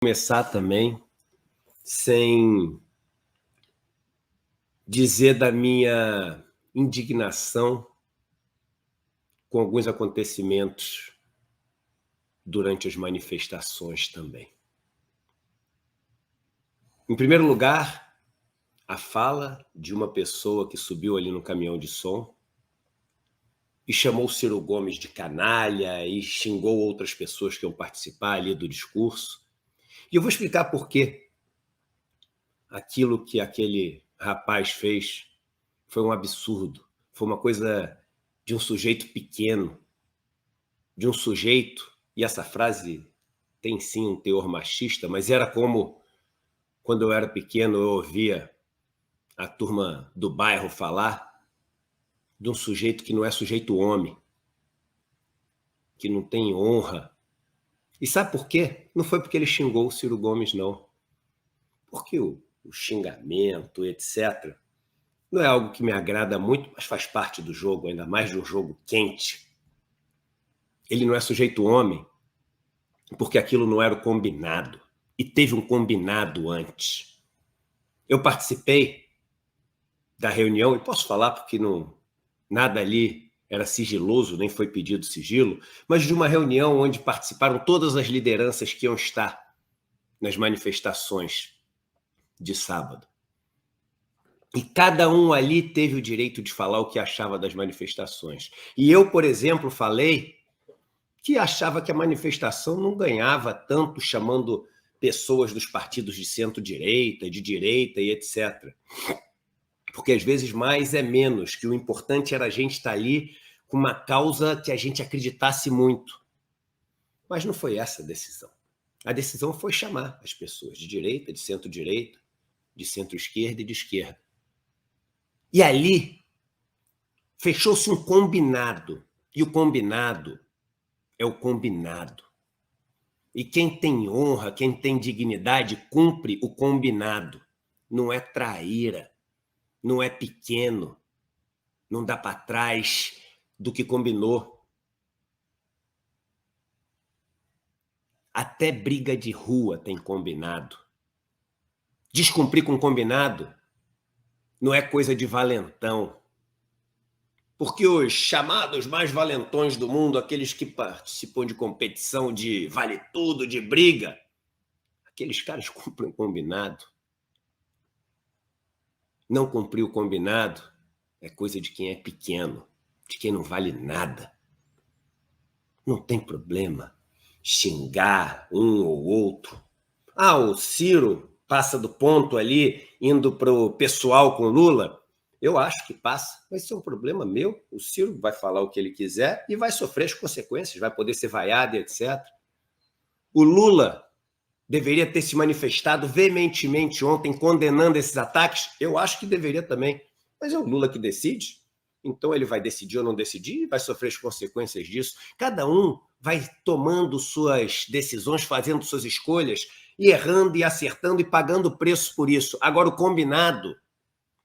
Começar também sem dizer da minha indignação com alguns acontecimentos durante as manifestações também. Em primeiro lugar, a fala de uma pessoa que subiu ali no caminhão de som e chamou Ciro Gomes de canalha e xingou outras pessoas que iam participar ali do discurso. E eu vou explicar por quê. Aquilo que aquele rapaz fez foi um absurdo. Foi uma coisa de um sujeito pequeno, de um sujeito, e essa frase tem sim um teor machista, mas era como quando eu era pequeno eu ouvia a turma do bairro falar de um sujeito que não é sujeito homem, que não tem honra. E sabe por quê? Não foi porque ele xingou o Ciro Gomes, não. Porque o xingamento, etc., não é algo que me agrada muito, mas faz parte do jogo, ainda mais de um jogo quente. Ele não é sujeito homem, porque aquilo não era o combinado. E teve um combinado antes. Eu participei da reunião, e posso falar porque nada ali era sigiloso, nem foi pedido sigilo, mas de uma reunião onde participaram todas as lideranças que iam estar nas manifestações de sábado. E cada um ali teve o direito de falar o que achava das manifestações. E eu, por exemplo, falei que achava que a manifestação não ganhava tanto chamando pessoas dos partidos de centro-direita, de direita e etc. Porque às vezes mais é menos, que o importante era a gente estar ali com uma causa que a gente acreditasse muito. Mas não foi essa a decisão. A decisão foi chamar as pessoas de direita, de centro-direita, de centro-esquerda e de esquerda. E ali fechou-se um combinado. E o combinado é o combinado. E quem tem honra, quem tem dignidade, cumpre o combinado. Não é traíra, não é pequeno, não dá para trás do que combinou. Até briga de rua tem combinado. Descumprir com combinado não é coisa de valentão. Porque os chamados mais valentões do mundo, aqueles que participam de competição de vale tudo, de briga, aqueles caras cumprem o combinado. Não cumprir o combinado é coisa de quem é pequeno, de quem não vale nada. Não tem problema xingar um ou outro. Ah, o Ciro passa do ponto ali, indo para o pessoal com Lula. Eu acho que passa, mas isso é um problema meu. O Ciro vai falar o que ele quiser e vai sofrer as consequências, vai poder ser vaiado, etc. O Lula deveria ter se manifestado veementemente ontem, condenando esses ataques. Eu acho que deveria também, mas é o Lula que decide. Então ele vai decidir ou não decidir e vai sofrer as consequências disso. Cada um vai tomando suas decisões, fazendo suas escolhas, e errando e acertando e pagando o preço por isso. Agora, o combinado,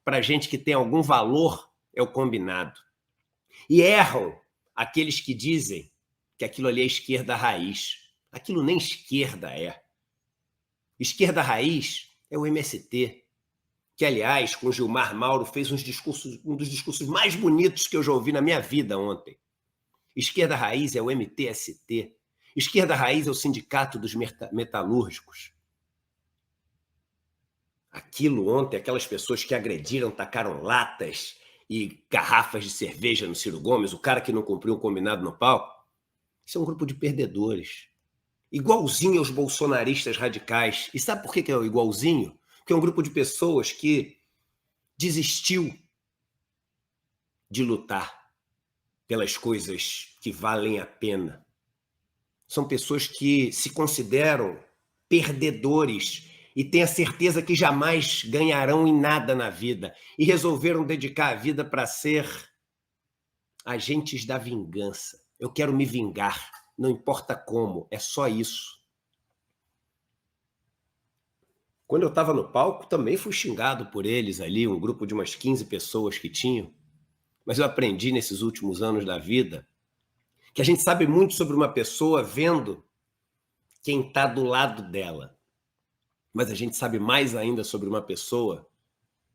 para gente que tem algum valor, é o combinado. E erram aqueles que dizem que aquilo ali é esquerda raiz. Aquilo nem esquerda é. Esquerda raiz é o MST, que, aliás, com Gilmar Mauro, fez um dos discursos mais bonitos que eu já ouvi na minha vida ontem. Esquerda raiz é o MTST. Esquerda raiz é o Sindicato dos Metalúrgicos. Aquilo ontem, aquelas pessoas que agrediram, tacaram latas e garrafas de cerveja no Ciro Gomes, o cara que não cumpriu o combinado no palco, isso é um grupo de perdedores. Igualzinho aos bolsonaristas radicais. E sabe por que é igualzinho? Porque é um grupo de pessoas que desistiu de lutar pelas coisas que valem a pena. São pessoas que se consideram perdedores e têm a certeza que jamais ganharão em nada na vida e resolveram dedicar a vida para ser agentes da vingança. Eu quero me vingar, não importa como, é só isso. Quando eu estava no palco, também fui xingado por eles ali, um grupo de umas 15 pessoas que tinham. Mas eu aprendi nesses últimos anos da vida que a gente sabe muito sobre uma pessoa vendo quem está do lado dela. mas a gente sabe mais ainda sobre uma pessoa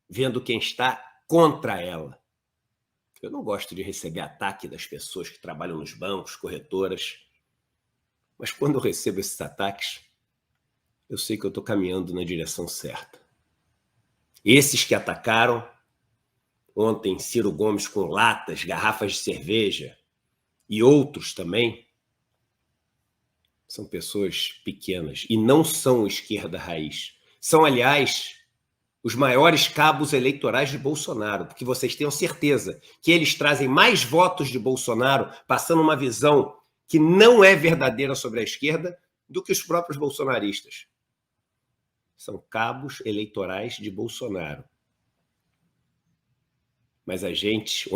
vendo quem está contra ela. Eu não gosto de receber ataque das pessoas que trabalham nos bancos, corretoras, mas quando eu recebo esses ataques, eu sei que eu estou caminhando na direção certa. Esses que atacaram ontem Ciro Gomes com latas, garrafas de cerveja e outros também, são pessoas pequenas e não são esquerda raiz. São, aliás, os maiores cabos eleitorais de Bolsonaro, porque vocês tenham certeza que eles trazem mais votos de Bolsonaro, passando uma visão que não é verdadeira sobre a esquerda, do que os próprios bolsonaristas. São cabos eleitorais de Bolsonaro. Mas a gente,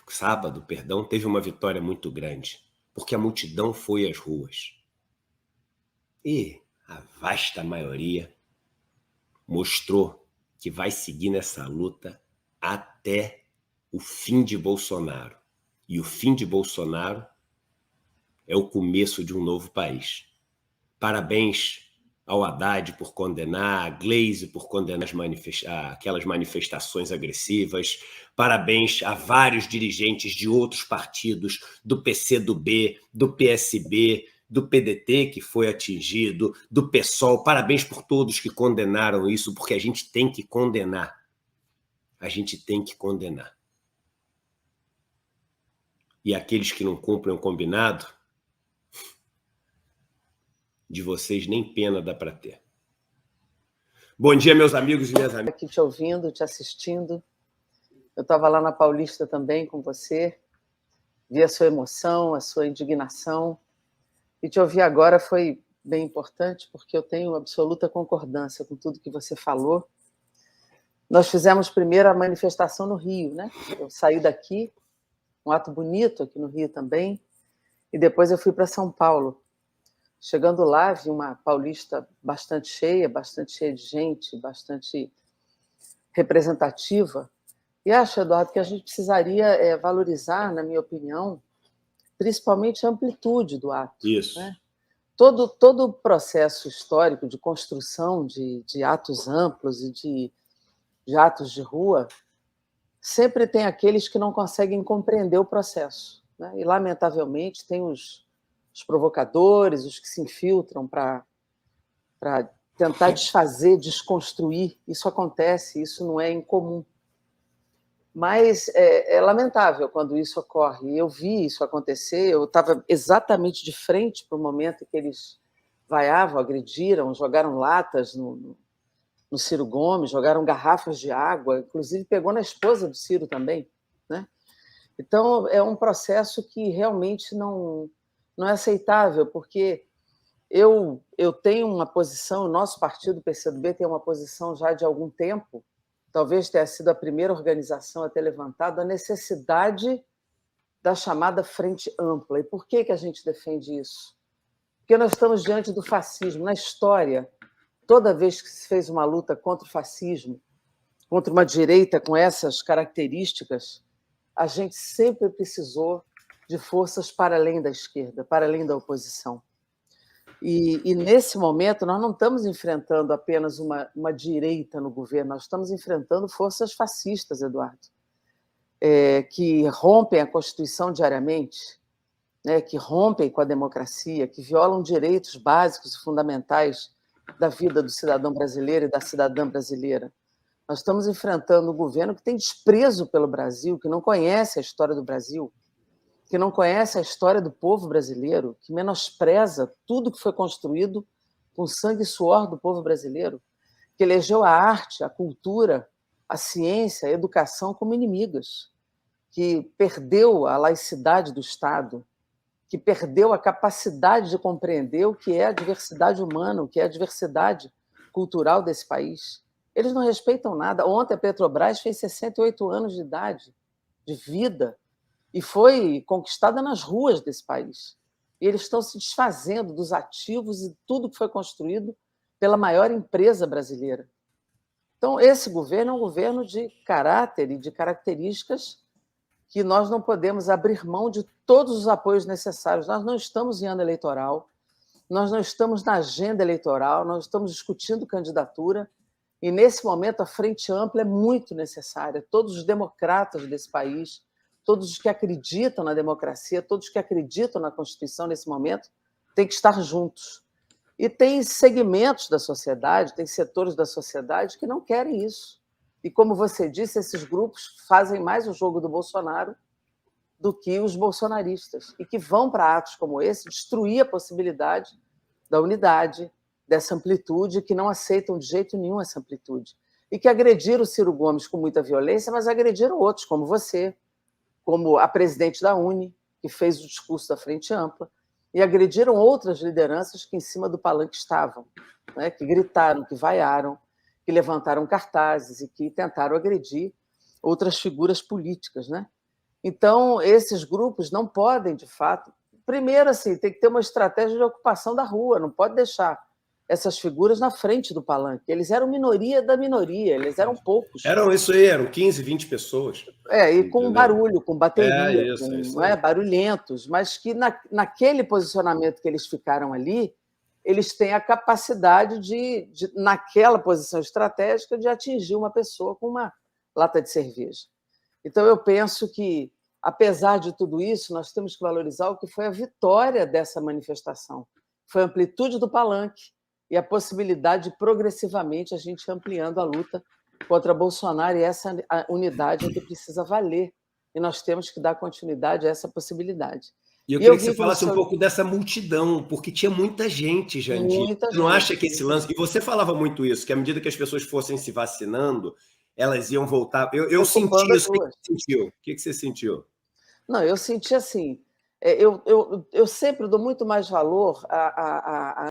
sábado, teve uma vitória muito grande, porque a multidão foi às ruas. E a vasta maioria mostrou que vai seguir nessa luta até o fim de Bolsonaro. E o fim de Bolsonaro é o começo de um novo país. Parabéns ao Haddad por condenar, a Gleisi por condenar aquelas manifestações agressivas. Parabéns a vários dirigentes de outros partidos, do PCdoB, do PSB, do PDT, que foi atingido, do PSOL. Parabéns por todos que condenaram isso, porque a gente tem que condenar. A gente tem que condenar. E aqueles que não cumprem o combinado, de vocês nem pena dá para ter. Bom dia, meus amigos e minhas amigas. Aqui te ouvindo, te assistindo. Eu estava lá na Paulista também com você, vi a sua emoção, a sua indignação, e te ouvir agora foi bem importante, porque eu tenho absoluta concordância com tudo que você falou. Nós fizemos primeiro a manifestação no Rio, né? Eu saí daqui, um ato bonito aqui no Rio também, e depois eu fui para São Paulo. Chegando lá, vi uma Paulista bastante cheia de gente, bastante representativa. E acho, Eduardo, que a gente precisaria valorizar, na minha opinião, principalmente a amplitude do ato. Isso. Né? Todo o processo histórico de construção de atos amplos e de atos de rua, sempre tem aqueles que não conseguem compreender o processo. Né? E, lamentavelmente, tem os provocadores, os que se infiltram para tentar desfazer, desconstruir. Isso acontece, isso não é incomum. Mas é lamentável quando isso ocorre. Eu vi isso acontecer, eu estava exatamente de frente para o momento em que eles vaiavam, agrediram, jogaram latas no Ciro Gomes, jogaram garrafas de água, inclusive pegou na esposa do Ciro também. Né? Então, é um processo que realmente não é aceitável, porque eu tenho uma posição, o nosso partido, o PCdoB, tem uma posição já de algum tempo, talvez tenha sido a primeira organização a ter levantado a necessidade da chamada frente ampla. E por que a gente defende isso? Porque nós estamos diante do fascismo. Na história, toda vez que se fez uma luta contra o fascismo, contra uma direita com essas características, a gente sempre precisou de forças para além da esquerda, para além da oposição. E nesse momento, nós não estamos enfrentando apenas uma direita no governo, nós estamos enfrentando forças fascistas, Eduardo, que rompem a Constituição diariamente, né, que rompem com a democracia, que violam direitos básicos e fundamentais da vida do cidadão brasileiro e da cidadã brasileira. Nós estamos enfrentando um governo que tem desprezo pelo Brasil, que não conhece a história do Brasil, que não conhece a história do povo brasileiro, que menospreza tudo que foi construído com sangue e suor do povo brasileiro, que elegeu a arte, a cultura, a ciência, a educação como inimigas, que perdeu a laicidade do Estado, que perdeu a capacidade de compreender o que é a diversidade humana, o que é a diversidade cultural desse país. Eles não respeitam nada. Ontem a Petrobras fez 68 anos de idade, de vida, e foi conquistada nas ruas desse país. E eles estão se desfazendo dos ativos e tudo que foi construído pela maior empresa brasileira. Então, esse governo é um governo de caráter e de características que nós não podemos abrir mão de todos os apoios necessários. Nós não estamos em ano eleitoral, Nós não estamos na agenda eleitoral, nós estamos discutindo candidatura, e nesse momento a frente ampla é muito necessária. Todos os democratas desse país, todos os que acreditam na democracia, todos que acreditam na Constituição nesse momento, têm que estar juntos. E tem segmentos da sociedade, tem setores da sociedade que não querem isso. E, como você disse, esses grupos fazem mais o jogo do Bolsonaro do que os bolsonaristas, e que vão para atos como esse destruir a possibilidade da unidade, dessa amplitude, que não aceitam de jeito nenhum essa amplitude. E que agrediram o Ciro Gomes com muita violência, mas agrediram outros, como você, como a presidente da UNE, que fez o discurso da Frente Ampla, e agrediram outras lideranças que em cima do palanque estavam, né, que gritaram, que vaiaram, que levantaram cartazes e que tentaram agredir outras figuras políticas, né? Então, esses grupos não podem, de fato... Primeiro, assim, tem que ter uma estratégia de ocupação da rua, não pode deixar essas figuras na frente do palanque. Eles eram minoria da minoria, eles eram poucos. Eram isso aí, eram 15, 20 pessoas. E com barulho, com bateria, isso barulhentos, mas que naquele posicionamento que eles ficaram ali, eles têm a capacidade naquela posição estratégica, de atingir uma pessoa com uma lata de cerveja. Então, eu penso que, apesar de tudo isso, nós temos que valorizar o que foi a vitória dessa manifestação. Foi a amplitude do palanque e a possibilidade de, progressivamente, a gente ampliando a luta contra Bolsonaro, e essa unidade é que precisa valer. E nós temos que dar continuidade a essa possibilidade. E eu queria que você falasse um pouco dessa multidão, porque tinha muita gente, Jandira. Você não acha que esse lance... E você falava muito isso, que à medida que as pessoas fossem se vacinando, elas iam voltar... Eu senti isso. O que você sentiu? O que você sentiu? Não, eu senti assim... Eu sempre dou muito mais valor